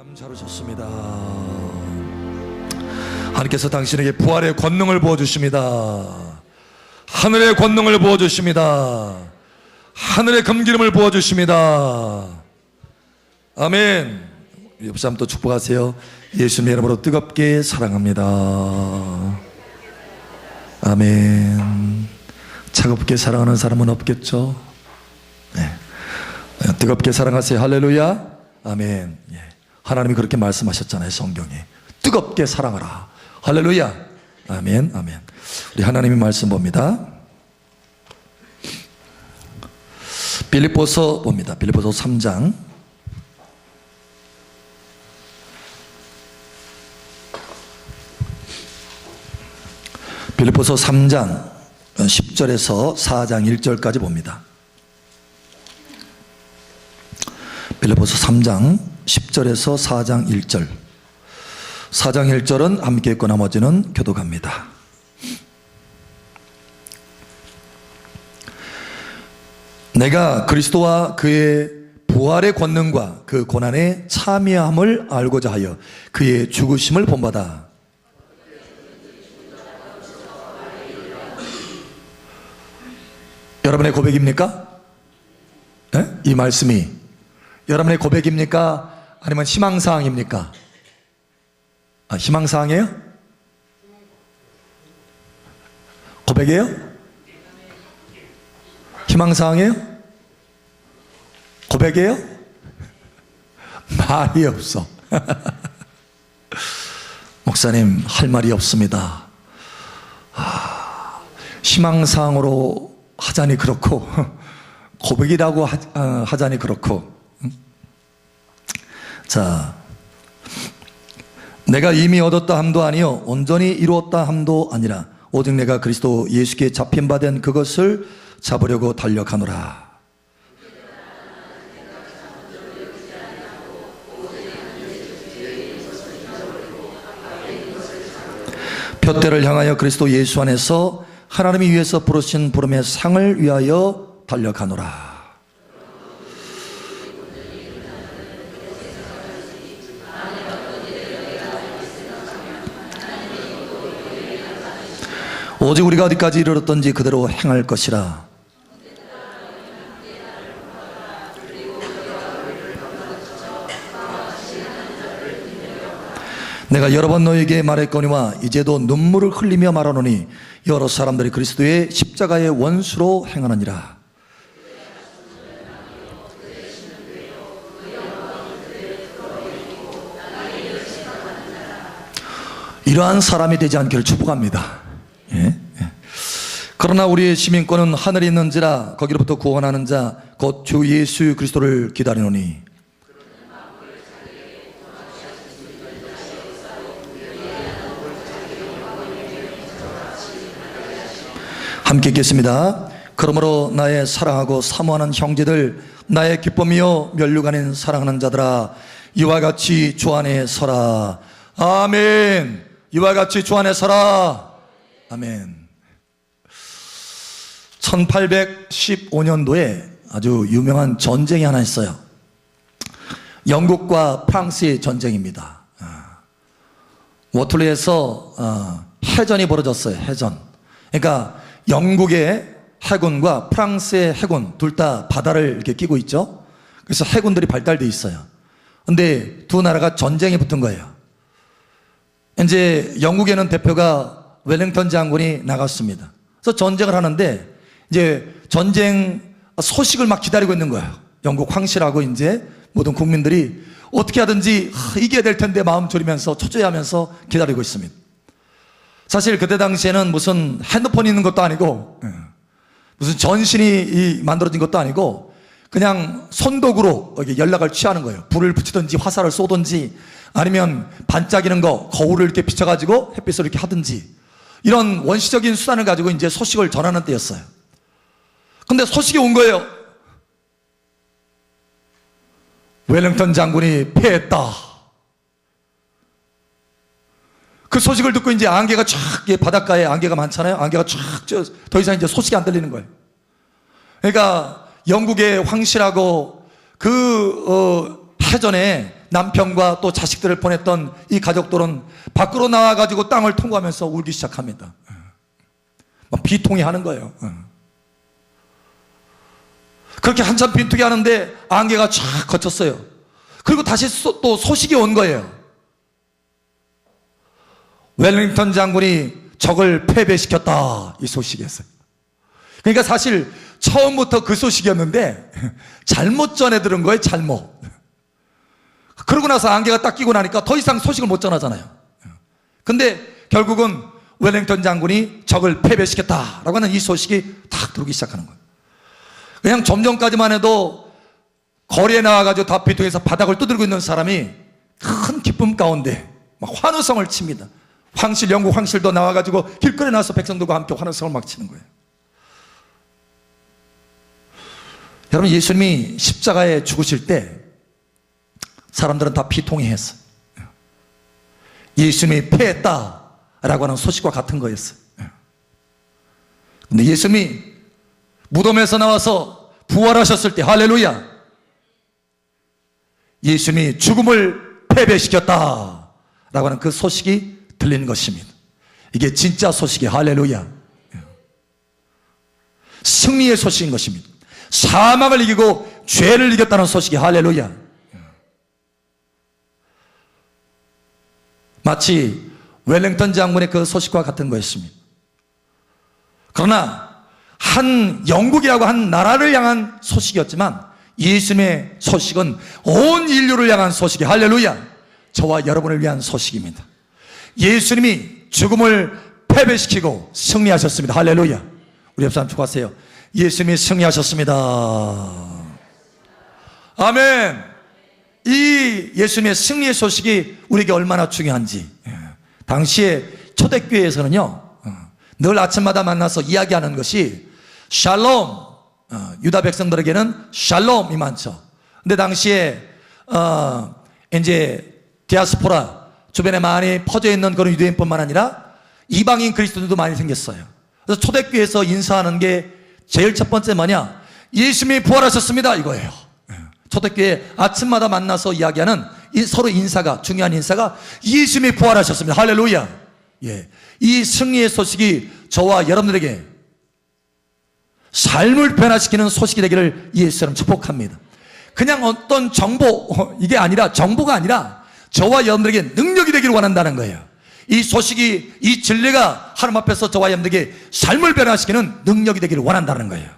참 잘하셨습니다. 하나님께서 당신에게 부활의 권능을 부어주십니다. 하늘의 권능을 부어주십니다. 하늘의 금기름을 부어주십니다. 아멘. 옆 사람 또 축복하세요. 예수님의 이름으로 뜨겁게 사랑합니다. 아멘. 차갑게 사랑하는 사람은 없겠죠? 네. 뜨겁게 사랑하세요. 할렐루야. 아멘. 예. 하나님이 그렇게 말씀하셨잖아요, 성경에. 뜨겁게 사랑하라. 할렐루야. 아멘. 아멘. 우리 하나님의 말씀 봅니다. 빌립보서 봅니다. 빌립보서 3장. 빌립보서 3장 10절에서 4장 1절까지 봅니다. 빌립보서 3장 10절에서 4장 1절. 4장 1절은 함께 읽고 나머지는 교독합니다. 내가 그리스도와 그의 부활의 권능과 그 고난의 참여함을 알고자 하여 그의 죽으심을 본받아 여러분의 고백입니까? 네? 이 말씀이 여러분의 고백입니까? 아니면 희망사항입니까? 희망사항이에요? 고백이에요? 희망사항이에요? 고백이에요? 말이 없어. 목사님, 할 말이 없습니다. 희망사항으로 하자니 그렇고 고백이라고 하자니 그렇고. 자, 내가 이미 얻었다 함도 아니요 온전히 이루었다 함도 아니라 오직 내가 그리스도 예수께 잡힌 바 된 그것을 잡으려고 달려가노라. 표대를 향하여 그리스도 예수 안에서 하나님이 위해서 부르신 부름의 상을 위하여 달려가노라. 오직 우리가 어디까지 이르렀던지 그대로 행할 것이라. 내가 여러 번 너에게 말했거니와 이제도 눈물을 흘리며 말하노니 여러 사람들이 그리스도의 십자가의 원수로 행하느니라. 이러한 사람이 되지 않기를 축복합니다. 예? 예. 그러나 우리의 시민권은 하늘에 있는지라 거기로부터 구원하는 자 곧 주 예수 그리스도를 기다리노니. 함께 읽겠습니다. 그러므로 나의 사랑하고 사모하는 형제들, 나의 기쁨이요 면류가 아닌 사랑하는 자들아, 이와 같이 주 안에 서라. 아멘. 이와 같이 주 안에 서라. 아멘. 1815년도에 아주 유명한 전쟁이 하나 있어요. 영국과 프랑스의 전쟁입니다. 워틀리에서 해전이 벌어졌어요. 해전. 그러니까 영국의 해군과 프랑스의 해군 둘 다 바다를 이렇게 끼고 있죠. 그래서 해군들이 발달되어 있어요. 근데 두 나라가 전쟁에 붙은 거예요. 이제 영국에는 대표가 웰링턴 장군이 나갔습니다. 그래서 전쟁을 하는데 이제 전쟁 소식을 막 기다리고 있는 거예요. 영국 황실하고 이제 모든 국민들이 어떻게 하든지 이겨야 될 텐데 마음 졸이면서 초조해하면서 기다리고 있습니다. 사실 그때 당시에는 무슨 핸드폰이 있는 것도 아니고 무슨 전신이 만들어진 것도 아니고 그냥 손도구로 연락을 취하는 거예요. 불을 붙이든지 화살을 쏘든지 아니면 반짝이는 거 거울을 이렇게 비춰가지고 햇빛을 이렇게 하든지 이런 원시적인 수단을 가지고 이제 소식을 전하는 때였어요. 근데 소식이 온 거예요. 웰링턴 장군이 패했다. 그 소식을 듣고 이제 안개가 쫙, 바닷가에 안개가 많잖아요. 안개가 쫙, 더 이상 이제 소식이 안 들리는 거예요. 그러니까 영국의 황실하고 그 해전에 남편과 또 자식들을 보냈던 이 가족들은 밖으로 나와가지고 땅을 통과하면서 울기 시작합니다. 막 비통해 하는 거예요. 그렇게 한참 빈투기 하는데 안개가 쫙 걷혔어요. 그리고 다시 또 소식이 온 거예요. 웰링턴 장군이 적을 패배시켰다, 이 소식이었어요. 그러니까 사실 처음부터 그 소식이었는데 잘못 전해 들은 거예요. 잘못. 그러고 나서 안개가 딱 끼고 나니까 더 이상 소식을 못 전하잖아요. 근데 결국은 웰링턴 장군이 적을 패배시켰다라고 하는 이 소식이 탁 들어오기 시작하는 거예요. 그냥 좀 전까지만 해도 거리에 나와가지고 다피통에서 바닥을 두들고 있는 사람이 큰 기쁨 가운데 막 환호성을 칩니다. 황실, 영국 황실도 나와가지고 길거리에 나와서 백성들과 함께 환호성을 막 치는 거예요. 여러분, 예수님이 십자가에 죽으실 때 사람들은 다 비통해했어요. 예수님이 패했다라고 하는 소식과 같은 거였어요. 근데 예수님이 무덤에서 나와서 부활하셨을 때, 할렐루야, 예수님이 죽음을 패배시켰다라고 하는 그 소식이 들리는 것입니다. 이게 진짜 소식이, 할렐루야, 승리의 소식인 것입니다. 사망을 이기고 죄를 이겼다는 소식이, 할렐루야. 마치 웰링턴 장군의 그 소식과 같은 것입니다. 그러나 한 영국이라고 한 나라를 향한 소식이었지만 예수님의 소식은 온 인류를 향한 소식이, 할렐루야, 저와 여러분을 위한 소식입니다. 예수님이 죽음을 패배시키고 승리하셨습니다. 할렐루야. 우리 옆 사람 축하하세요. 예수님이 승리하셨습니다. 아멘. 이 예수님의 승리의 소식이 우리에게 얼마나 중요한지, 당시에 초대교회에서는요, 늘 아침마다 만나서 이야기하는 것이 샬롬, 유다 백성들에게는 샬롬이 많죠. 근데 당시에 이제 디아스포라 주변에 많이 퍼져 있는 그런 유대인뿐만 아니라 이방인 그리스도인도 많이 생겼어요. 그래서 초대교회에서 인사하는 게 제일 첫 번째 뭐냐? 예수님이 부활하셨습니다, 이거예요. 초대교회 아침마다 만나서 이야기하는 서로 인사가, 중요한 인사가 예수님이 부활하셨습니다. 할렐루야. 예. 이 승리의 소식이 저와 여러분들에게 삶을 변화시키는 소식이 되기를 예수처럼 축복합니다. 그냥 어떤 정보, 이게 아니라, 정보가 아니라 저와 여러분들에게 능력이 되기를 원한다는 거예요. 이 소식이, 이 진리가 하나님 앞에서 저와 여러분들에게 삶을 변화시키는 능력이 되기를 원한다는 거예요.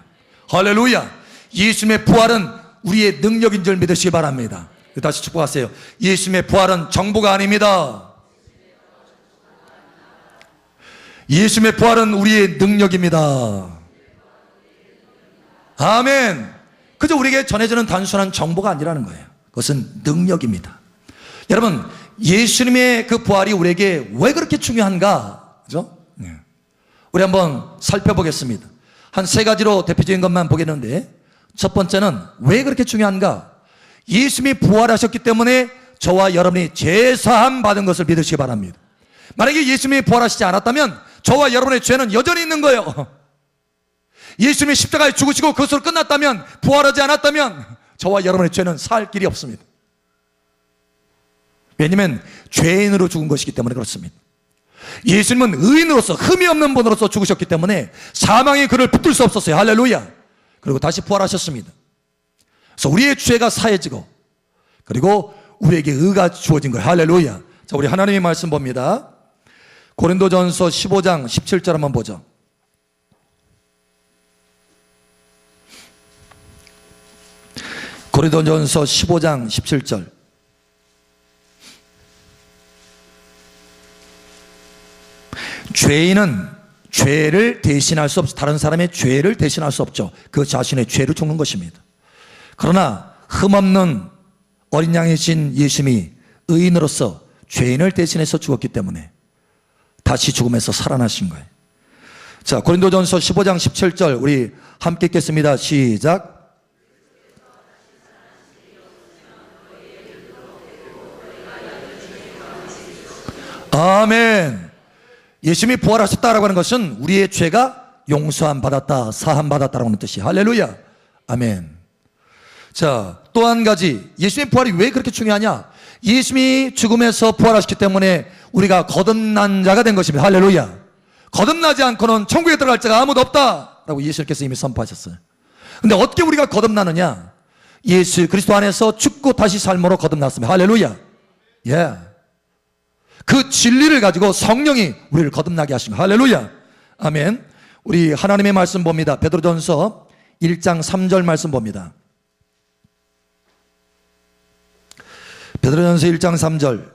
할렐루야. 예수님의 부활은 우리의 능력인 줄 믿으시기 바랍니다. 다시 축복하세요. 예수님의 부활은 정보가 아닙니다. 예수님의 부활은 우리의 능력입니다. 아멘. 그저 우리에게 전해지는 단순한 정보가 아니라는 거예요. 그것은 능력입니다. 여러분, 예수님의 그 부활이 우리에게 왜 그렇게 중요한가? 그죠? 우리 한번 살펴보겠습니다. 한 세 가지로 대표적인 것만 보겠는데, 첫 번째는 왜 그렇게 중요한가? 예수님이 부활하셨기 때문에 저와 여러분이 죄사함 받은 것을 믿으시기 바랍니다. 만약에 예수님이 부활하시지 않았다면 저와 여러분의 죄는 여전히 있는 거예요. 예수님이 십자가에 죽으시고 그것으로 끝났다면, 부활하지 않았다면 저와 여러분의 죄는 살 길이 없습니다. 왜냐하면 죄인으로 죽은 것이기 때문에 그렇습니다. 예수님은 의인으로서, 흠이 없는 분으로서 죽으셨기 때문에 사망이 그를 붙들 수 없었어요. 할렐루야. 그리고 다시 부활하셨습니다. 그래서 우리의 죄가 사해지고, 그리고 우리에게 의가 주어진 거예요. 할렐루야. 자, 우리 하나님의 말씀 봅니다. 고린도전서 15장 17절 한번 보죠. 고린도전서 15장 17절. 죄인은 죄를 대신할 수 없어. 다른 사람의 죄를 대신할 수 없죠. 그 자신의 죄를 죽는 것입니다. 그러나 흠없는 어린 양이신 예수님이 의인으로서 죄인을 대신해서 죽었기 때문에 다시 죽음에서 살아나신 거예요. 자, 고린도전서 15장 17절 우리 함께 읽겠습니다. 시작. 아멘. 예수님이 부활하셨다라고 하는 것은 우리의 죄가 용서함 받았다, 사함 받았다라고 하는 뜻이. 할렐루야. 아멘. 자, 또 한 가지, 예수님의 부활이 왜 그렇게 중요하냐? 예수님이 죽음에서 부활하셨기 때문에 우리가 거듭난 자가 된 것입니다. 할렐루야. 거듭나지 않고는 천국에 들어갈 자가 아무도 없다라고 예수님께서 이미 선포하셨어요. 근데 어떻게 우리가 거듭나느냐? 예수 그리스도 안에서 죽고 다시 삶으로 거듭났습니다. 할렐루야. 예. 그 진리를 가지고 성령이 우리를 거듭나게 하십니다. 할렐루야. 아멘. 우리 하나님의 말씀 봅니다. 베드로전서 1장 3절 말씀 봅니다. 베드로전서 1장 3절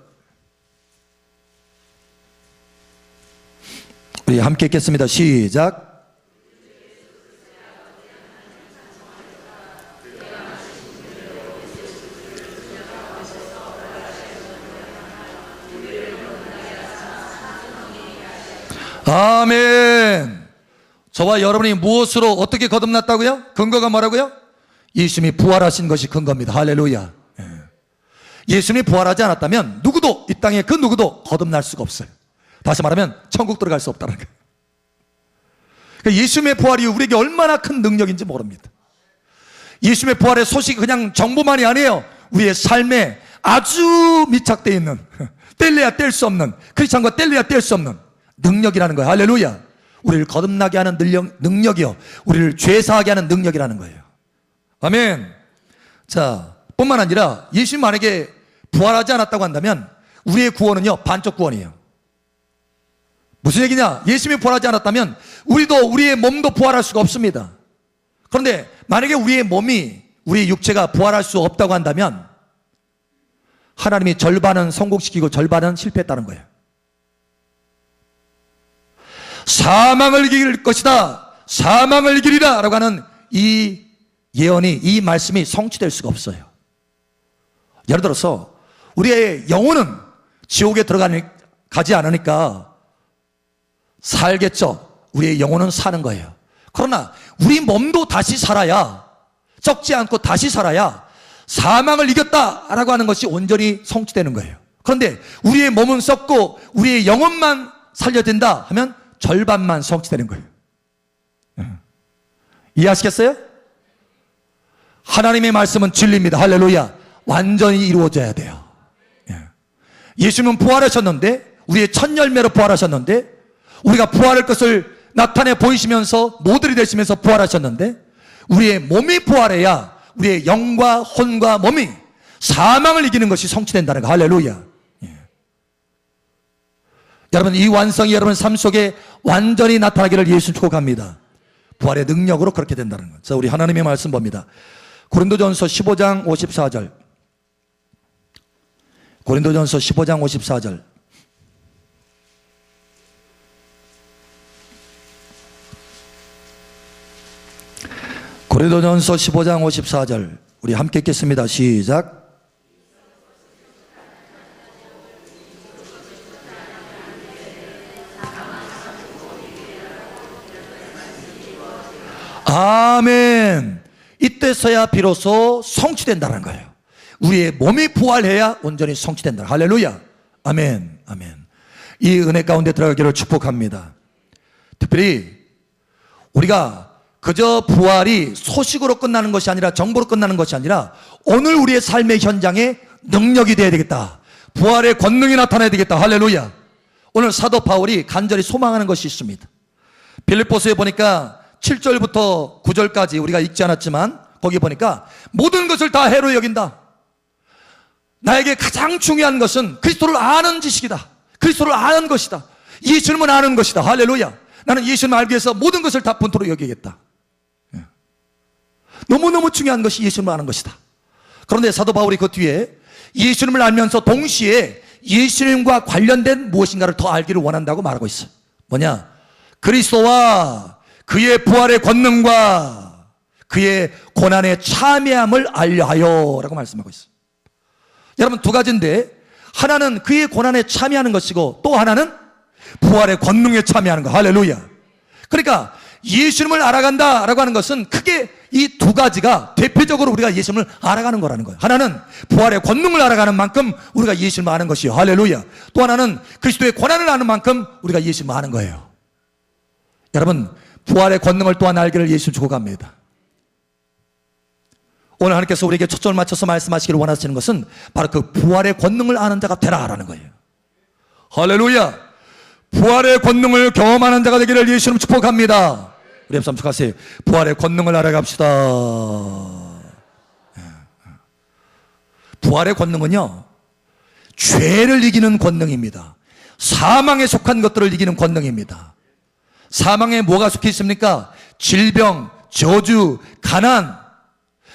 우리 함께 읽겠습니다. 시작. 아멘. 저와 여러분이 무엇으로 어떻게 거듭났다고요? 근거가 뭐라고요? 예수님이 부활하신 것이 근거입니다. 할렐루야. 예수님이 부활하지 않았다면 누구도 이 땅에 그 누구도 거듭날 수가 없어요. 다시 말하면 천국 들어갈 수 없다는 거예요. 그러니까 예수님의 부활이 우리에게 얼마나 큰 능력인지 모릅니다. 예수님의 부활의 소식이 그냥 정보만이 아니에요. 우리의 삶에 아주 밀착되어 있는, 뗄래야 뗄 수 없는, 크리스찬과 뗄래야 뗄 수 없는 능력이라는 거예요. 할렐루야. 우리를 거듭나게 하는 능력이요, 우리를 죄사하게 하는 능력이라는 거예요. 아멘. 자, 뿐만 아니라 예수님 만약에 부활하지 않았다고 한다면 우리의 구원은요 반쪽 구원이에요. 무슨 얘기냐? 예수님이 부활하지 않았다면 우리도, 우리의 몸도 부활할 수가 없습니다. 그런데 만약에 우리의 몸이, 우리의 육체가 부활할 수 없다고 한다면 하나님이 절반은 성공시키고 절반은 실패했다는 거예요. 사망을 이길 것이다, 사망을 이기리라 라고 하는 이 예언이, 이 말씀이 성취될 수가 없어요. 예를 들어서 우리의 영혼은 지옥에 가지 않으니까 살겠죠. 우리의 영혼은 사는 거예요. 그러나 우리 몸도 다시 살아야, 썩지 않고 다시 살아야 사망을 이겼다라고 하는 것이 온전히 성취되는 거예요. 그런데 우리의 몸은 썩고 우리의 영혼만 살려야 된다 하면 절반만 성취되는 거예요. 이해하시겠어요? 하나님의 말씀은 진리입니다. 할렐루야. 완전히 이루어져야 돼요. 예수님은 부활하셨는데, 우리의 첫 열매로 부활하셨는데, 우리가 부활할 것을 나타내 보이시면서 모델이 되시면서 부활하셨는데, 우리의 몸이 부활해야 우리의 영과 혼과 몸이 사망을 이기는 것이 성취된다는 거. 할렐루야. 여러분, 이 완성이 여러분 삶 속에 완전히 나타나기를 예수 축복합니다. 부활의 능력으로 그렇게 된다는 것. 자, 우리 하나님의 말씀 봅니다. 고린도전서 15장 54절. 고린도전서 15장 54절. 고린도전서 15장 54절. 우리 함께 읽겠습니다. 시작. 아멘. 이때서야 비로소 성취된다는 거예요. 우리의 몸이 부활해야 온전히 성취된다. 할렐루야. 아멘. 아멘. 이 은혜 가운데 들어가기를 축복합니다. 특별히 우리가 그저 부활이 소식으로 끝나는 것이 아니라, 정보로 끝나는 것이 아니라, 오늘 우리의 삶의 현장에 능력이 되어야 되겠다. 부활의 권능이 나타나야 되겠다. 할렐루야. 오늘 사도 바울이 간절히 소망하는 것이 있습니다. 빌립보서에 보니까 7절부터 9절까지 우리가 읽지 않았지만 거기 보니까 모든 것을 다 해로 여긴다. 나에게 가장 중요한 것은 그리스도를 아는 지식이다. 그리스도를 아는 것이다. 예수님을 아는 것이다. 할렐루야. 나는 예수님을 알기 위해서 모든 것을 다 본토로 여기겠다. 너무너무 중요한 것이 예수님을 아는 것이다. 그런데 사도 바울이 그 뒤에 예수님을 알면서 동시에 예수님과 관련된 무엇인가를 더 알기를 원한다고 말하고 있어요. 뭐냐? 그리스도와 그의 부활의 권능과 그의 고난의 참여함을 알려하여 라고 말씀하고 있어요. 여러분, 두 가지인데, 하나는 그의 고난에 참여하는 것이고 또 하나는 부활의 권능에 참여하는 거. 할렐루야. 그러니까 예수님을 알아간다 라고 하는 것은 크게 이 두 가지가 대표적으로 우리가 예수님을 알아가는 거라는 거예요. 하나는 부활의 권능을 알아가는 만큼 우리가 예수님을 아는 것이요. 할렐루야. 또 하나는 그리스도의 고난을 아는 만큼 우리가 예수님을 아는 거예요. 여러분, 부활의 권능을 또한 알기를 예수 축복합니다. 오늘 하나님께서 우리에게 초점을 맞춰서 말씀하시기를 원하시는 것은 바로 그 부활의 권능을 아는 자가 되라라는 거예요. 할렐루야. 부활의 권능을 경험하는 자가 되기를 예수님 축복합니다. 우리 함께 축복하세요. 부활의 권능을 알아갑시다. 부활의 권능은요, 죄를 이기는 권능입니다. 사망에 속한 것들을 이기는 권능입니다. 사망에 뭐가 속해 있습니까? 질병, 저주, 가난,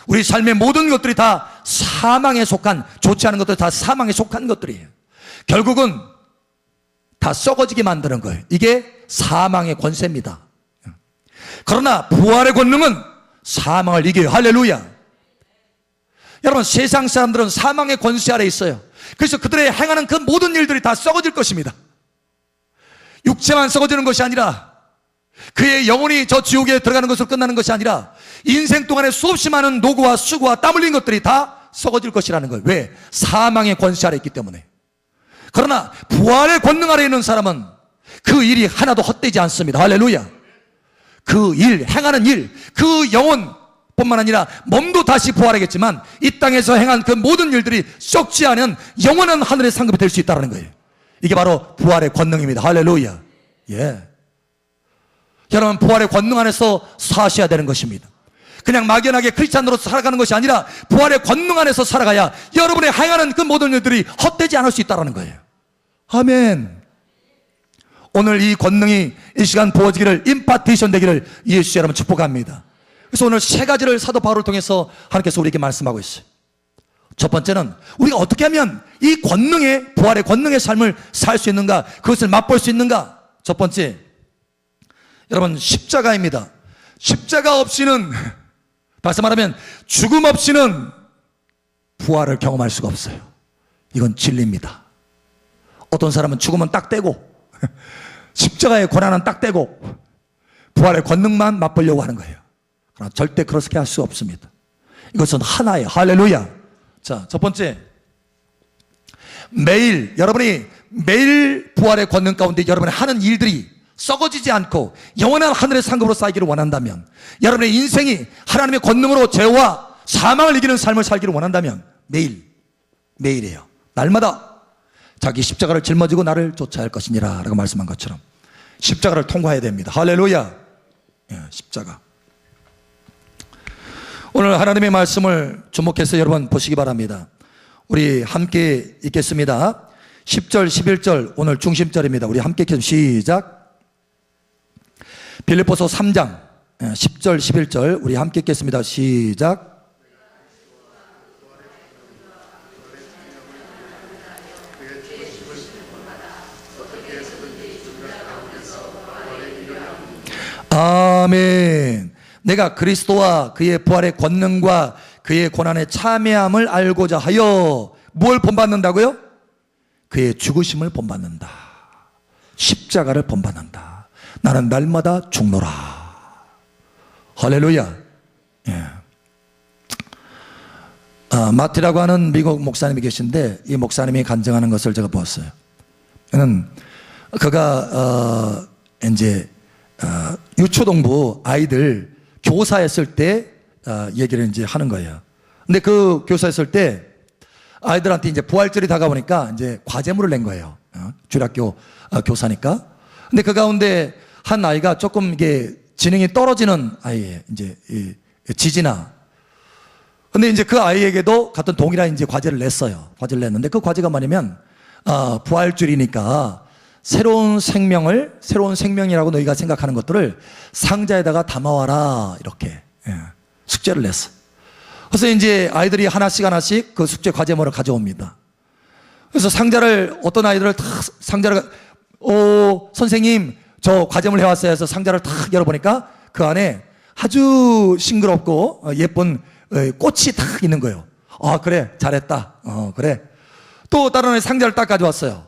우리 삶의 모든 것들이 다 사망에 속한, 좋지 않은 것들 다 사망에 속한 것들이에요. 결국은 다 썩어지게 만드는 거예요. 이게 사망의 권세입니다. 그러나 부활의 권능은 사망을 이겨요. 할렐루야. 여러분, 세상 사람들은 사망의 권세 아래 있어요. 그래서 그들의 행하는 그 모든 일들이 다 썩어질 것입니다. 육체만 썩어지는 것이 아니라, 그의 영혼이 저 지옥에 들어가는 것으로 끝나는 것이 아니라, 인생 동안에 수없이 많은 노고와 수고와 땀 흘린 것들이 다 썩어질 것이라는 거예요. 왜? 사망의 권세 아래 있기 때문에. 그러나 부활의 권능 아래 있는 사람은 그 일이 하나도 헛되지 않습니다. 할렐루야. 그 일, 행하는 일, 그 영혼 뿐만 아니라 몸도 다시 부활하겠지만 이 땅에서 행한 그 모든 일들이 썩지 않은 영원한 하늘의 상급이 될 수 있다는 거예요. 이게 바로 부활의 권능입니다. 할렐루야. 예. 여러분, 부활의 권능 안에서 사셔야 되는 것입니다. 그냥 막연하게 크리스찬으로서 살아가는 것이 아니라 부활의 권능 안에서 살아가야 여러분의 행하는 그 모든 일들이 헛되지 않을 수 있다는 거예요. 아멘. 오늘 이 권능이 이 시간 부어지기를, 임파테이션 되기를 예수 여러분 축복합니다. 그래서 오늘 세 가지를 사도 바울을 통해서 하나님께서 우리에게 말씀하고 있어요. 첫 번째는 우리가 어떻게 하면 이 권능의, 부활의 권능의 삶을 살 수 있는가, 그것을 맛볼 수 있는가. 첫 번째, 여러분, 십자가입니다. 십자가 없이는, 다시 말하면 죽음 없이는 부활을 경험할 수가 없어요. 이건 진리입니다. 어떤 사람은 죽음은 딱 떼고 십자가의 고난은 딱 떼고 부활의 권능만 맛보려고 하는 거예요. 그러나 절대 그렇게 할 수 없습니다. 이것은 하나예요. 할렐루야. 자, 첫 번째, 매일 여러분이 매일 부활의 권능 가운데 여러분이 하는 일들이 썩어지지 않고 영원한 하늘의 상급으로 쌓이기를 원한다면, 여러분의 인생이 하나님의 권능으로 죄와 사망을 이기는 삶을 살기를 원한다면 매일이에요. 날마다 자기 십자가를 짊어지고 나를 쫓아야 할 것이니라 라고 말씀한 것처럼 십자가를 통과해야 됩니다. 할렐루야. 예, 십자가. 오늘 하나님의 말씀을 주목해서 여러분 보시기 바랍니다. 우리 함께 읽겠습니다. 10절 11절 오늘 중심절입니다. 우리 함께 읽겠습니다. 시작. 빌립보서 3장 10절 11절 우리 함께 읽겠습니다. 시작. 아멘. 내가 그리스도와 그의 부활의 권능과 그의 고난의 참여함을 알고자 하여 뭘 본받는다고요? 그의 죽으심을 본받는다. 십자가를 본받는다. 나는 날마다 죽노라. 할렐루야. 예. 마티라고 하는 미국 목사님이 계신데 이 목사님이 간증하는 것을 제가 보았어요. 그가 이제 유초동부 아이들 교사했을 때 얘기를 이제 하는 거예요. 근데 그 교사했을 때 아이들한테 이제 부활절이 다가오니까 이제 과제물을 낸 거예요. 주일학교 교사니까. 근데 그 가운데 한 아이가 조금 이게 지능이 떨어지는 아이예요. 이제 지진아. 근데 이제 그 아이에게도 같은 동일한 이제 과제를 냈어요. 과제를 냈는데 그 과제가 뭐냐면 부활절이니까 새로운 생명이라고 너희가 생각하는 것들을 상자에다가 담아와라. 이렇게 숙제를 냈어. 그래서 이제 아이들이 하나씩 그 숙제 과제물을 가져옵니다. 그래서 어떤 아이들을 선생님 저 과제물 해왔어요 해서 상자를 탁 열어보니까 그 안에 아주 싱그럽고 예쁜 꽃이 탁 있는 거예요. 그래 잘했다. 그래. 또 다른 아이 상자를 딱 가져왔어요.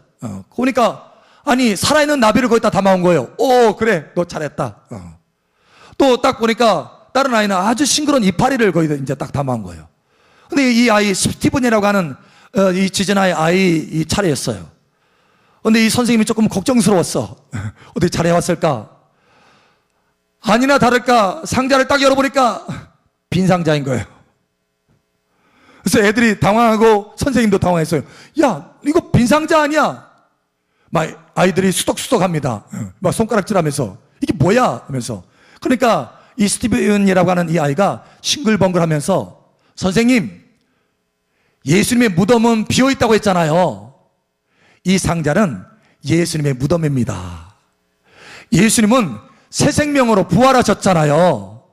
보니까 아니 살아있는 나비를 거기다 담아온 거예요. 그래 너 잘했다. 또 딱 보니까 다른 아이는 아주 싱그러운 이파리를 거기다 이제 딱 담아온 거예요. 근데 이 아이 스티븐이라고 하는 이 지진아의 아이 이 차례였어요. 근데 이 선생님이 조금 걱정스러웠어. 어떻게 잘해왔을까? 아니나 다를까 상자를 딱 열어보니까 빈 상자인 거예요. 그래서 애들이 당황하고 선생님도 당황했어요. 야, 이거 빈상자 아니야? 막 아이들이 수덕수덕합니다. 막 손가락질하면서 이게 뭐야? 하면서. 그러니까 이 스티븐이라고 하는 이 아이가 싱글벙글하면서 선생님, 예수님의 무덤은 비어있다고 했잖아요. 이 상자는 예수님의 무덤입니다. 예수님은 새 생명으로 부활하셨잖아요.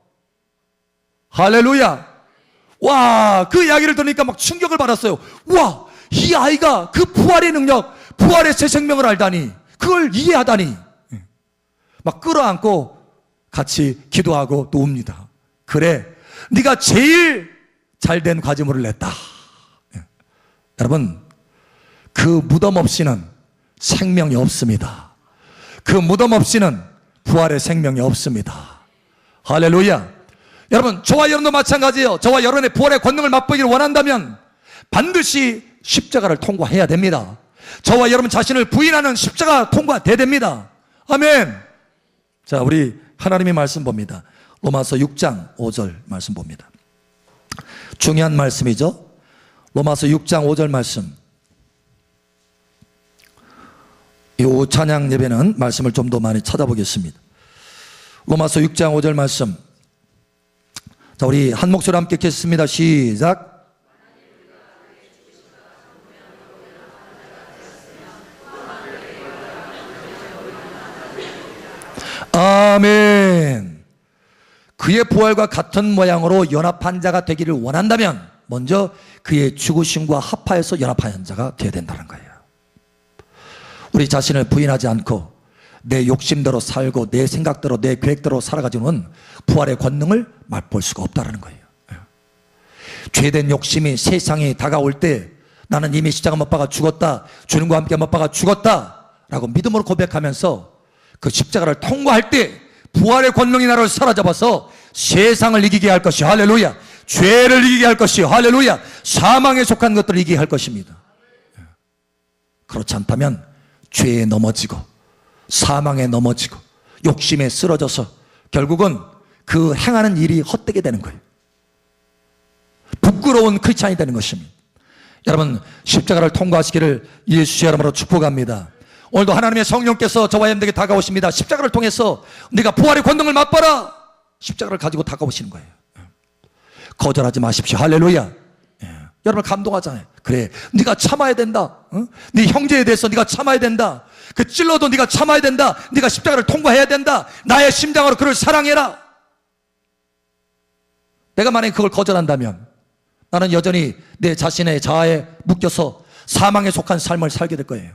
할렐루야. 와, 그 이야기를 들으니까 막 충격을 받았어요. 와, 이 아이가 그 부활의 능력, 부활의 새 생명을 알다니, 그걸 이해하다니. 막 끌어안고 같이 기도하고 또 웁니다. 그래, 네가 제일 잘된 과제물을 냈다. 여러분, 그 무덤 없이는 생명이 없습니다. 그 무덤 없이는 부활의 생명이 없습니다. 할렐루야. 여러분, 저와 여러분도 마찬가지예요. 저와 여러분의 부활의 권능을 맛보기를 원한다면 반드시 십자가를 통과해야 됩니다. 저와 여러분 자신을 부인하는 십자가 통과돼야 됩니다. 아멘. 자, 우리 하나님의 말씀 봅니다. 로마서 6장 5절 말씀 봅니다. 중요한 말씀이죠. 로마서 6장 5절 말씀. 이 찬양 예배는 말씀을 좀 더 많이 찾아보겠습니다. 로마서 6장 5절 말씀. 자, 우리 한 목소리 함께 읽겠습니다. 시작. 아멘. 그의 부활과 같은 모양으로 연합한 자가 되기를 원한다면 먼저 그의 죽으심과 합하여서 연합한 자가 되어야 된다는 거예요. 우리 자신을 부인하지 않고 내 욕심대로 살고 내 생각대로 내 계획대로 살아가지고는 부활의 권능을 맛볼 수가 없다는 거예요. 죄된 욕심이 세상에 다가올 때 나는 이미 십자가 못 박아 죽었다, 주님과 함께 못 박아 죽었다 라고 믿음으로 고백하면서 그 십자가를 통과할 때 부활의 권능이 나를 사로잡아서 세상을 이기게 할 것이, 할렐루야. 죄를 이기게 할 것이, 할렐루야. 사망에 속한 것들을 이기게 할 것입니다. 그렇지 않다면 죄에 넘어지고 사망에 넘어지고 욕심에 쓰러져서 결국은 그 행하는 일이 헛되게 되는 거예요. 부끄러운 크리스찬이 되는 것입니다. 여러분, 십자가를 통과하시기를 예수의 이름으로 축복합니다. 오늘도 하나님의 성령께서 저와 여러분에게 다가오십니다. 십자가를 통해서 네가 부활의 권능을 맛봐라. 십자가를 가지고 다가오시는 거예요. 거절하지 마십시오. 할렐루야. 여러분을 감동하잖아요. 그래, 네가 참아야 된다. 네 형제에 대해서 네가 참아야 된다. 그 찔러도 네가 참아야 된다. 네가 십자가를 통과해야 된다. 나의 심장으로 그를 사랑해라. 내가 만약에 그걸 거절한다면 나는 여전히 내 자신의 자아에 묶여서 사망에 속한 삶을 살게 될 거예요.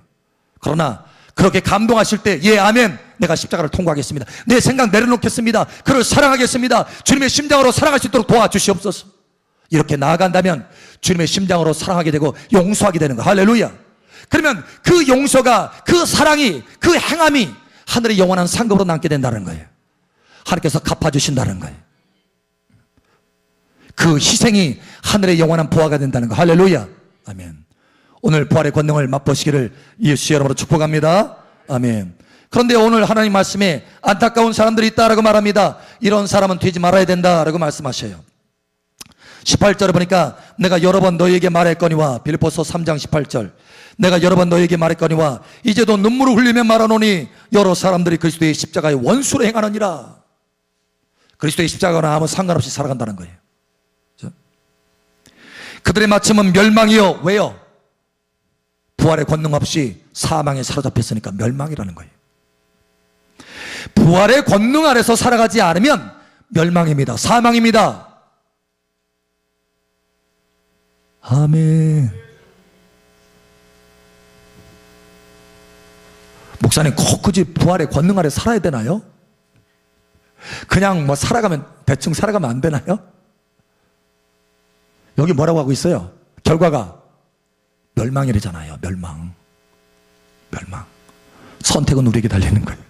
그러나 그렇게 감동하실 때, 예, 아멘, 내가 십자가를 통과하겠습니다. 내 생각 내려놓겠습니다. 그를 사랑하겠습니다. 주님의 심장으로 사랑할 수 있도록 도와주시옵소서. 이렇게 나아간다면 주님의 심장으로 사랑하게 되고 용서하게 되는 거예요. 할렐루야. 그러면 그 용서가, 그 사랑이, 그 행함이 하늘의 영원한 상급으로 남게 된다는 거예요. 하나님께서 갚아주신다는 거예요. 그 희생이 하늘의 영원한 보화가 된다는 거. 할렐루야. 아멘. 오늘 부활의 권능을 맛보시기를 예수의 이름으로 축복합니다. 아멘. 그런데 오늘 하나님 말씀에 안타까운 사람들이 있다라고 말합니다. 이런 사람은 되지 말아야 된다라고 말씀하셔요. 18절에 보니까 내가 여러 번 너희에게 말했거니와, 빌립보서 3장 18절, 내가 여러 번 너희에게 말했거니와 이제도 눈물을 흘리며 말하노니 여러 사람들이 그리스도의 십자가의 원수로 행하느니라. 그리스도의 십자가와는 아무 상관없이 살아간다는 거예요. 그들의 마침은 멸망이요. 왜요? 부활의 권능 없이 사망에 사로잡혔으니까 멸망이라는 거예요. 부활의 권능 아래서 살아가지 않으면 멸망입니다. 사망입니다. 아멘. 목사님, 꼭 굳이 부활의 권능 아래 살아야 되나요? 그냥 뭐 살아가면, 대충 살아가면 안 되나요? 여기 뭐라고 하고 있어요? 결과가 멸망이래잖아요. 멸망. 선택은 우리에게 달리는 거예요.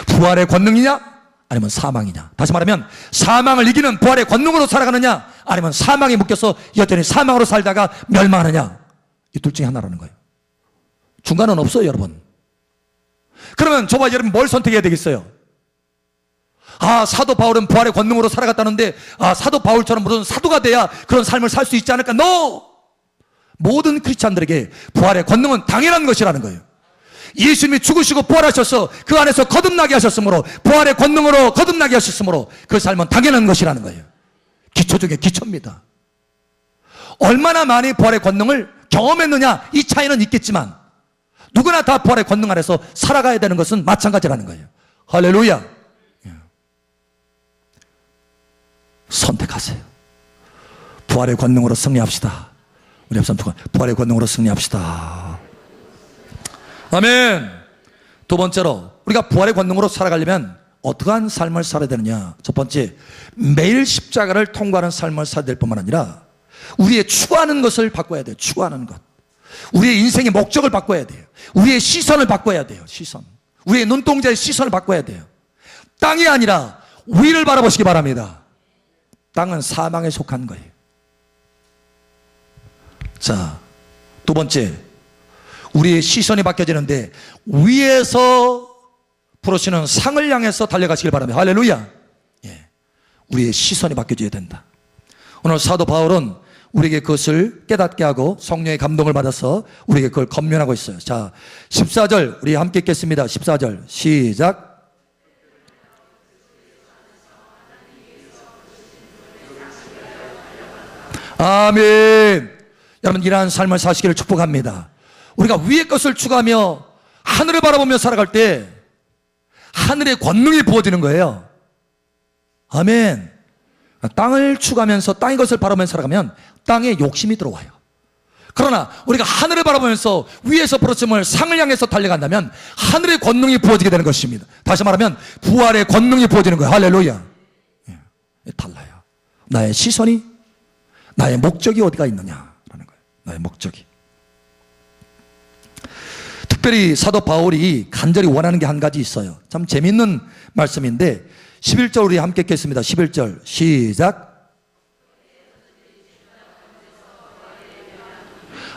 부활의 권능이냐? 아니면 사망이냐? 다시 말하면 사망을 이기는 부활의 권능으로 살아가느냐? 아니면 사망에 묶여서 여전히 사망으로 살다가 멸망하느냐? 이 둘 중에 하나라는 거예요. 중간은 없어요, 여러분. 그러면 저와 여러분 뭘 선택해야 되겠어요? 아, 사도 바울은 부활의 권능으로 살아갔다는데, 아, 사도 바울처럼 무슨 사도가 돼야 그런 삶을 살 수 있지 않을까? No! 모든 크리스찬들에게 부활의 권능은 당연한 것이라는 거예요. 예수님이 죽으시고 부활하셔서 그 안에서 거듭나게 하셨으므로, 부활의 권능으로 거듭나게 하셨으므로 그 삶은 당연한 것이라는 거예요. 기초 중에 기초입니다. 얼마나 많이 부활의 권능을 경험했느냐, 이 차이는 있겠지만 누구나 다 부활의 권능 안에서 살아가야 되는 것은 마찬가지라는 거예요. 할렐루야. 선택하세요. 부활의 권능으로 승리합시다. 우리 앞선 부활의 권능으로 승리합시다. 아멘. 두 번째로, 우리가 부활의 권능으로 살아가려면 어떠한 삶을 살아야 되느냐. 첫 번째, 매일 십자가를 통과하는 삶을 살아야 될 뿐만 아니라 우리의 추구하는 것을 바꿔야 돼요. 추구하는 것. 우리의 인생의 목적을 바꿔야 돼요. 우리의 시선을 바꿔야 돼요. 시선. 우리의 눈동자의 시선을 바꿔야 돼요. 땅이 아니라 위를 바라보시기 바랍니다. 땅은 사망에 속한 거예요. 자, 두 번째, 우리의 시선이 바뀌어지는데 위에서 부르시는 상을 향해서 달려가시길 바랍니다. 할렐루야. 예. 우리의 시선이 바뀌어져야 된다. 오늘 사도 바울은 우리에게 그것을 깨닫게 하고 성령의 감동을 받아서 우리에게 그걸 권면하고 있어요. 자, 14절 우리 함께 읽겠습니다. 14절 시작. 아멘. 여러분, 이러한 삶을 사시기를 축복합니다. 우리가 위의 것을 추구하며 하늘을 바라보며 살아갈 때 하늘의 권능이 부어지는 거예요. 아멘. 땅을 추구하면서 땅의 것을 바라보면서 살아가면 땅에 욕심이 들어와요. 그러나 우리가 하늘을 바라보면서 위에서 부르심을 상을 향해서 달려간다면 하늘의 권능이 부어지게 되는 것입니다. 다시 말하면 부활의 권능이 부어지는 거예요. 할렐루야. 예, 달라요. 나의 시선이, 나의 목적이 어디가 있느냐라는 거예요. 나의 목적이. 특별히 사도 바울이 간절히 원하는 게 한 가지 있어요. 참 재밌는 말씀인데 11절 우리 함께 읽겠습니다. 11절 시작.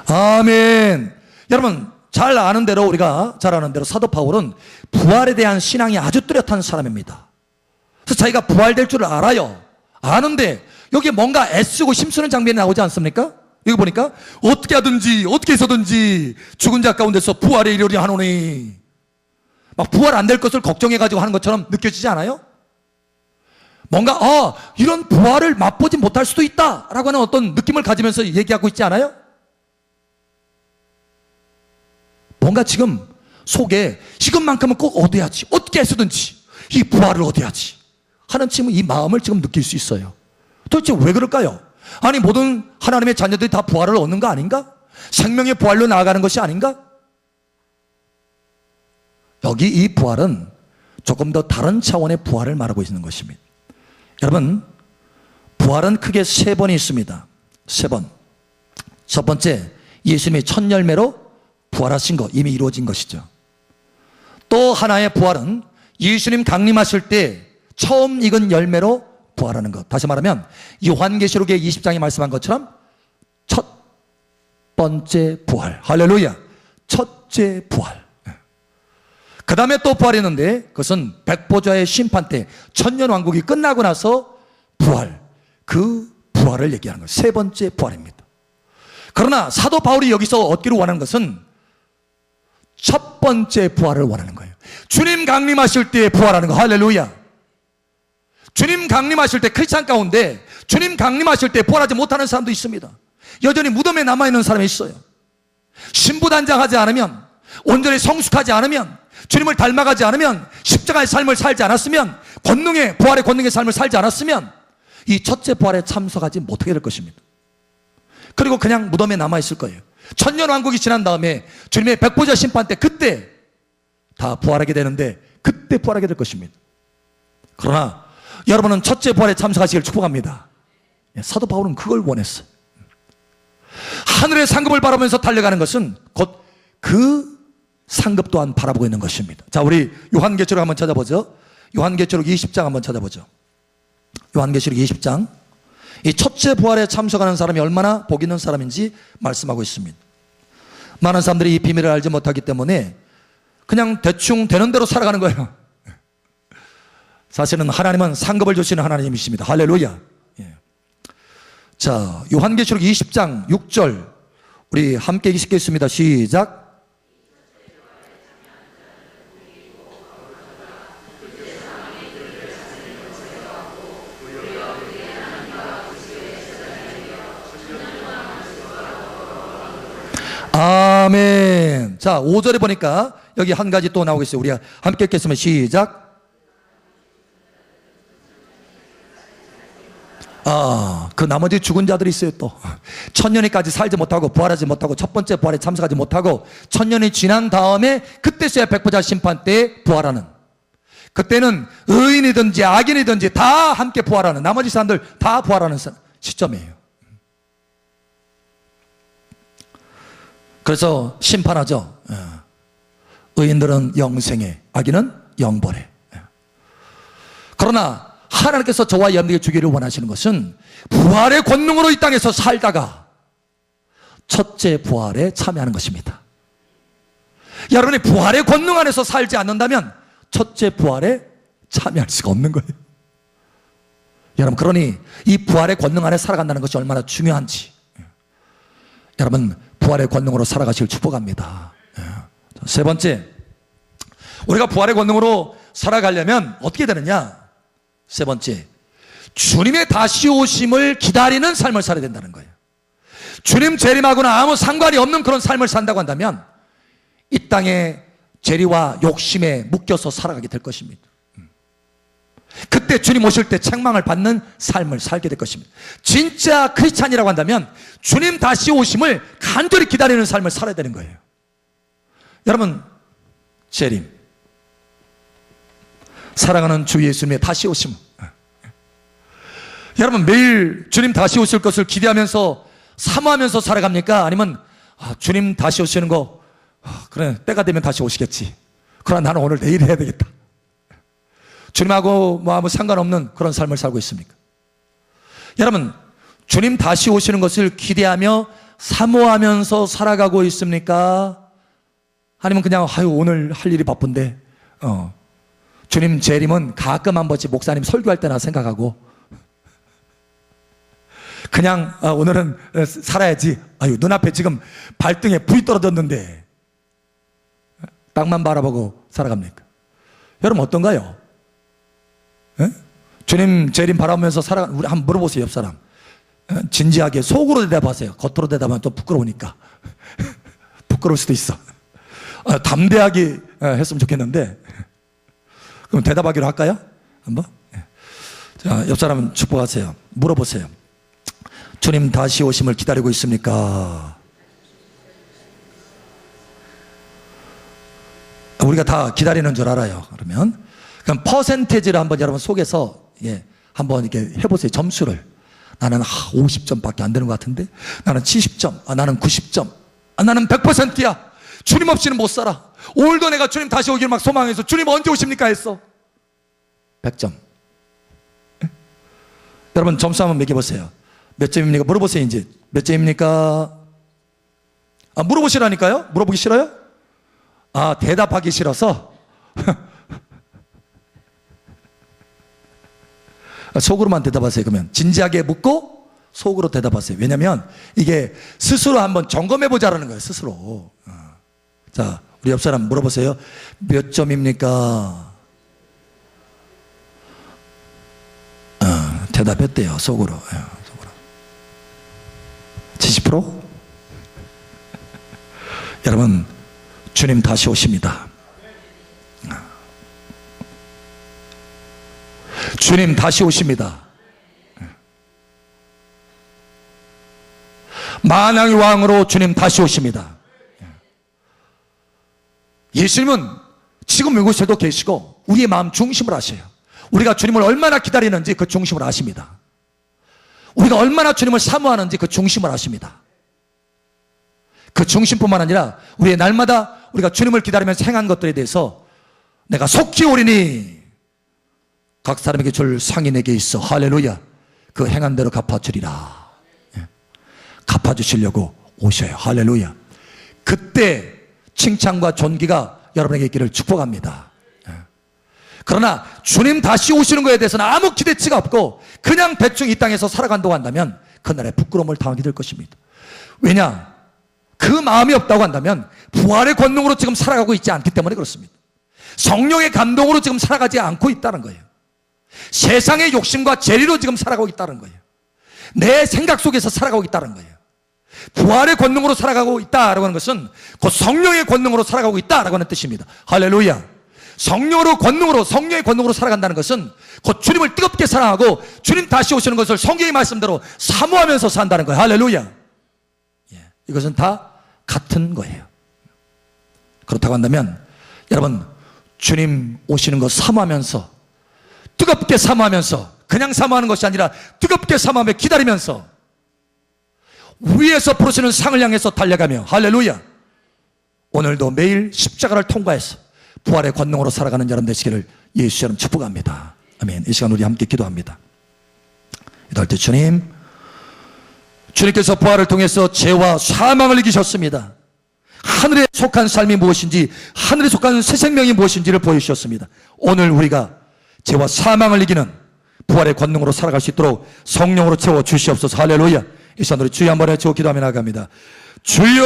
아멘. 여러분, 잘 아는 대로, 우리가 잘 아는 대로 사도 바울은 부활에 대한 신앙이 아주 뚜렷한 사람입니다. 그래서 자기가 부활될 줄을 알아요. 아는데 여기에 뭔가 애쓰고 힘쓰는 장면이 나오지 않습니까? 여기 보니까 어떻게 하든지 어떻게 해서든지 죽은 자 가운데서 부활에 이르려 하노니, 막 부활 안 될 것을 걱정해가지고 하는 것처럼 느껴지지 않아요? 뭔가 이런 부활을 맛보지 못할 수도 있다라고 하는 어떤 느낌을 가지면서 얘기하고 있지 않아요? 뭔가 지금 속에 지금만큼은 꼭 얻어야지, 어떻게 해서든지 이 부활을 얻어야지 하는 지금 이 마음을 지금 느낄 수 있어요. 도대체 왜 그럴까요? 아니, 모든 하나님의 자녀들이 다 부활을 얻는 거 아닌가? 생명의 부활로 나아가는 것이 아닌가? 여기 이 부활은 조금 더 다른 차원의 부활을 말하고 있는 것입니다. 여러분, 부활은 크게 세 번이 있습니다. 세 번. 첫 번째, 예수님의 첫 열매로 부활하신 것, 이미 이루어진 것이죠. 또 하나의 부활은 예수님 강림하실 때 처음 익은 열매로 부활하는 것. 다시 말하면 요한계시록의 20장에 말씀한 것처럼 첫 번째 부활. 할렐루야. 첫째 부활. 그 다음에 또 부활이 있는데 그것은 백보좌의 심판 때 천년왕국이 끝나고 나서 부활, 그 부활을 얘기하는 거예요. 세 번째 부활입니다. 그러나 사도 바울이 여기서 얻기를 원하는 것은 첫 번째 부활을 원하는 거예요. 주님 강림하실 때 부활하는 거. 할렐루야. 주님 강림하실 때 크리스찬 가운데 주님 강림하실 때 부활하지 못하는 사람도 있습니다. 여전히 무덤에 남아있는 사람이 있어요. 신부단장하지 않으면, 온전히 성숙하지 않으면, 주님을 닮아가지 않으면, 십자가의 삶을 살지 않았으면, 권능의, 부활의 권능의 삶을 살지 않았으면 이 첫째 부활에 참석하지 못하게 될 것입니다. 그리고 그냥 무덤에 남아있을 거예요. 천년왕국이 지난 다음에 주님의 백보자 심판 때 그때 다 부활하게 되는데 그때 부활하게 될 것입니다. 그러나 여러분은 첫째 부활에 참석하시길 축복합니다. 사도 바울은 그걸 원했어요. 하늘의 상급을 바라보면서 달려가는 것은 곧 그 상급 또한 바라보고 있는 것입니다. 자, 우리 요한계시록 한번 찾아보죠. 요한계시록 20장 한번 찾아보죠. 요한계시록 20장. 이 첫째 부활에 참석하는 사람이 얼마나 복 있는 사람인지 말씀하고 있습니다. 많은 사람들이 이 비밀을 알지 못하기 때문에 그냥 대충 되는 대로 살아가는 거예요. 사실은 하나님은 상급을 주시는 하나님이십니다. 할렐루야. 예. 자, 요한계시록 20장 6절 우리 함께 읽겠습니다. 시작. 아멘. 자, 5절에 보니까 여기 한 가지 또 나오겠어요. 우리 함께 읽겠습니다. 시작. 그 나머지 죽은 자들이 있어요. 또 천년이까지 살지 못하고 부활하지 못하고 첫 번째 부활에 참석하지 못하고 천년이 지난 다음에 그때서야 백보자 심판 때에 부활하는, 그때는 의인이든지 악인이든지 다 함께 부활하는, 나머지 사람들 다 부활하는 시점이에요. 그래서 심판하죠. 의인들은 영생에, 악인은 영벌에. 그러나 하나님께서 저와 여러분에게 주기를 원하시는 것은 부활의 권능으로 이 땅에서 살다가 첫째 부활에 참여하는 것입니다. 여러분이 부활의 권능 안에서 살지 않는다면 첫째 부활에 참여할 수가 없는 거예요. 여러분, 그러니 이 부활의 권능 안에 살아간다는 것이 얼마나 중요한지 여러분 부활의 권능으로 살아가시길 축복합니다. 세 번째, 우리가 부활의 권능으로 살아가려면 어떻게 되느냐? 세 번째, 주님의 다시 오심을 기다리는 삶을 살아야 된다는 거예요. 주님 재림하고는 아무 상관이 없는 그런 삶을 산다고 한다면 이 땅에 재리와 욕심에 묶여서 살아가게 될 것입니다. 그때 주님 오실 때 책망을 받는 삶을 살게 될 것입니다. 진짜 크리스찬이라고 한다면 주님 다시 오심을 간절히 기다리는 삶을 살아야 되는 거예요. 여러분, 재림, 사랑하는 주 예수님의 다시 오심, 여러분 매일 주님 다시 오실 것을 기대하면서 사모하면서 살아갑니까? 아니면 주님 다시 오시는 거 그래 때가 되면 다시 오시겠지, 그러나 나는 오늘 내일 해야 되겠다, 주님하고 뭐 아무 상관없는 그런 삶을 살고 있습니까? 여러분, 주님 다시 오시는 것을 기대하며 사모하면서 살아가고 있습니까? 아니면 그냥 오늘 할 일이 바쁜데 주님 재림은 가끔 한 번씩 목사님 설교할 때나 생각하고 그냥 오늘은 살아야지, 눈앞에 지금 발등에 불이 떨어졌는데 땅만 바라보고 살아갑니까? 여러분 어떤가요? 에? 주님 재림 바라보면서 살아가, 우리 한번 물어보세요. 옆 사람 진지하게 속으로 대답하세요. 겉으로 대답하면 또 부끄러우니까 부끄러울 수도 있어. 담대하게 했으면 좋겠는데 그럼 대답하기로 할까요? 한번? 자, 옆 사람은 축복하세요. 물어보세요. 주님 다시 오심을 기다리고 있습니까? 우리가 다 기다리는 줄 알아요. 그럼 퍼센테이지를 한번 여러분 속에서 한번 이렇게 해보세요. 점수를. 나는 50점밖에 안 되는 것 같은데, 나는 70점, 나는 90점, 나는 100%야. 주님 없이는 못 살아. 오늘도 내가 주님 다시 오기를 막 소망해서 주님 언제 오십니까 했어. 100점. 여러분 점수 한번 매겨보세요. 몇 점입니까? 물어보세요. 이제 몇 점입니까? 물어보시라니까요. 물어보기 싫어요? 대답하기 싫어서 속으로만 대답하세요. 그러면 진지하게 묻고 속으로 대답하세요. 왜냐하면 이게 스스로 한번 점검해보자라는 거예요. 스스로. 자, 우리 옆 사람 물어보세요. 몇 점입니까? 대답했대요. 속으로. 70%? 여러분, 주님 다시 오십니다. 주님 다시 오십니다. 만왕의 왕으로 주님 다시 오십니다. 예수님은 지금 이곳에도 계시고 우리의 마음 중심을 아셔요. 우리가 주님을 얼마나 기다리는지 그 중심을 아십니다. 우리가 얼마나 주님을 사모하는지 그 중심을 아십니다. 그 중심뿐만 아니라 우리의 날마다 우리가 주님을 기다리면서 행한 것들에 대해서 내가 속히 오리니 각 사람에게 줄 상이 내게 있어. 할렐루야. 그 행한 대로 갚아주리라. 갚아주시려고 오셔요. 할렐루야. 그때 칭찬과 존귀가 여러분에게 있기를 축복합니다. 그러나 주님 다시 오시는 것에 대해서는 아무 기대치가 없고 그냥 대충 이 땅에서 살아간다고 한다면 그날에 부끄러움을 당하게 될 것입니다. 왜냐? 그 마음이 없다고 한다면 부활의 권능으로 지금 살아가고 있지 않기 때문에 그렇습니다. 성령의 감동으로 지금 살아가지 않고 있다는 거예요. 세상의 욕심과 재리로 지금 살아가고 있다는 거예요. 내 생각 속에서 살아가고 있다는 거예요. 부활의 권능으로 살아가고 있다라고 하는 것은 곧 성령의 권능으로 살아가고 있다라고 하는 뜻입니다. 할렐루야. 성령의 권능으로 살아간다는 것은 곧 주님을 뜨겁게 사랑하고 주님 다시 오시는 것을 성경의 말씀대로 사모하면서 산다는 거예요. 할렐루야. 이것은 다 같은 거예요. 그렇다고 한다면 여러분, 주님 오시는 것 사모하면서, 뜨겁게 사모하면서, 그냥 사모하는 것이 아니라 뜨겁게 사모하며 기다리면서 위에서 부르시는 상을 향해서 달려가며, 할렐루야, 오늘도 매일 십자가를 통과해서 부활의 권능으로 살아가는 여러분 되시기를 예수 이름 축복합니다. 아멘. 이 시간 우리 함께 기도합니다. 기도할 때 주님께서 부활을 통해서 죄와 사망을 이기셨습니다. 하늘에 속한 삶이 무엇인지, 하늘에 속한 새 생명이 무엇인지를 보여주셨습니다. 오늘 우리가 죄와 사망을 이기는 부활의 권능으로 살아갈 수 있도록 성령으로 채워 주시옵소서. 할렐루야. 이 시간 우리 주여 한번 외치고 기도하며 나갑니다. 주여!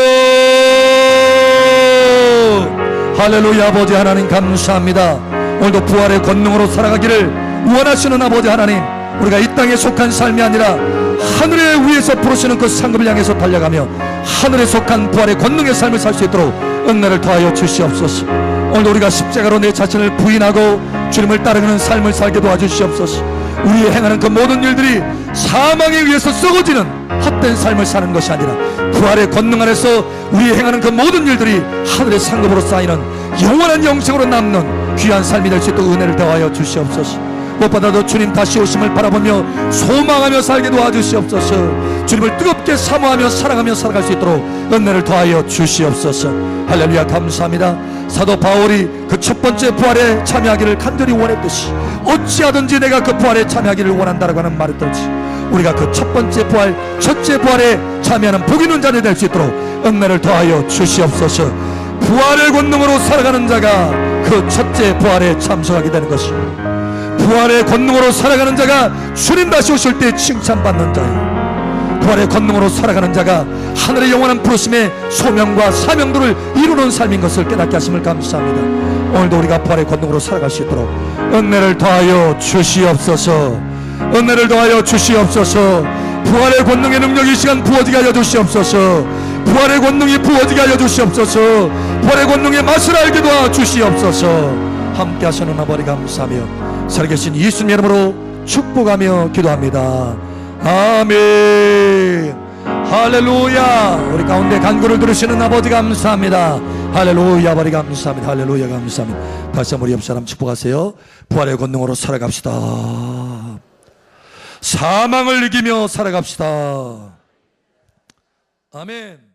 할렐루야. 아버지 하나님 감사합니다. 오늘도 부활의 권능으로 살아가기를 원하시는 아버지 하나님, 우리가 이 땅에 속한 삶이 아니라 하늘의 위에서 부르시는 그 상급을 향해서 달려가며 하늘에 속한 부활의 권능의 삶을 살 수 있도록 은혜를 더하여 주시옵소서. 오늘도 우리가 십자가로 내 자신을 부인하고 주님을 따르는 삶을 살게 도와주시옵소서. 우리의 행하는 그 모든 일들이 사망에 의해서 썩어지는 헛된 삶을 사는 것이 아니라 부활의 권능 안에서 우리의 행하는 그 모든 일들이 하늘의 상급으로 쌓이는 영원한 영생으로 남는 귀한 삶이 될 수 있도록 은혜를 더하여 주시옵소서. 무엇보다도 주님 다시 오심을 바라보며 소망하며 살게 도와주시옵소서. 주님을 뜨겁게 사모하며 사랑하며 살아갈 수 있도록 은혜를 더하여 주시옵소서. 할렐루야. 감사합니다. 사도 바울이 그 첫 번째 부활에 참여하기를 간절히 원했듯이 어찌하든지 내가 그 부활에 참여하기를 원한다라고 하는 말을 듣지, 우리가 그 첫 번째 부활, 첫째 부활에 참여하는 복 있는 자녀 될 수 있도록 은혜를 더하여 주시옵소서. 부활의 권능으로 살아가는 자가 그 첫째 부활에 참석하게 되는 것입니다. 부활의 권능으로 살아가는 자가 주님 다시 오실 때 칭찬받는 자예요. 부활의 권능으로 살아가는 자가 하늘의 영원한 부르심의 소명과 사명들을 이루는 삶인 것을 깨닫게 하심을 감사합니다. 오늘도 우리가 부활의 권능으로 살아갈 수 있도록 은혜를 더하여 주시옵소서. 은혜를 더하여 주시옵소서. 부활의 권능의 능력이 이 시간 부어지게 하여 주시옵소서. 부활의 권능이 부어지게 하여 주시옵소서. 부활의 권능의 맛을 알게 도와 주시옵소서. 함께 하시는 아버지 감사하며 살아계신 예수님 이름으로 축복하며 기도합니다. 아멘. 할렐루야. 우리 가운데 간구를 들으시는 아버지 감사합니다. 할렐루야. 아버지 감사합니다. 할렐루야. 감사합니다. 다시 한번 우리 옆 사람 축복하세요. 부활의 권능으로 살아갑시다. 사망을 이기며 살아갑시다. 아멘.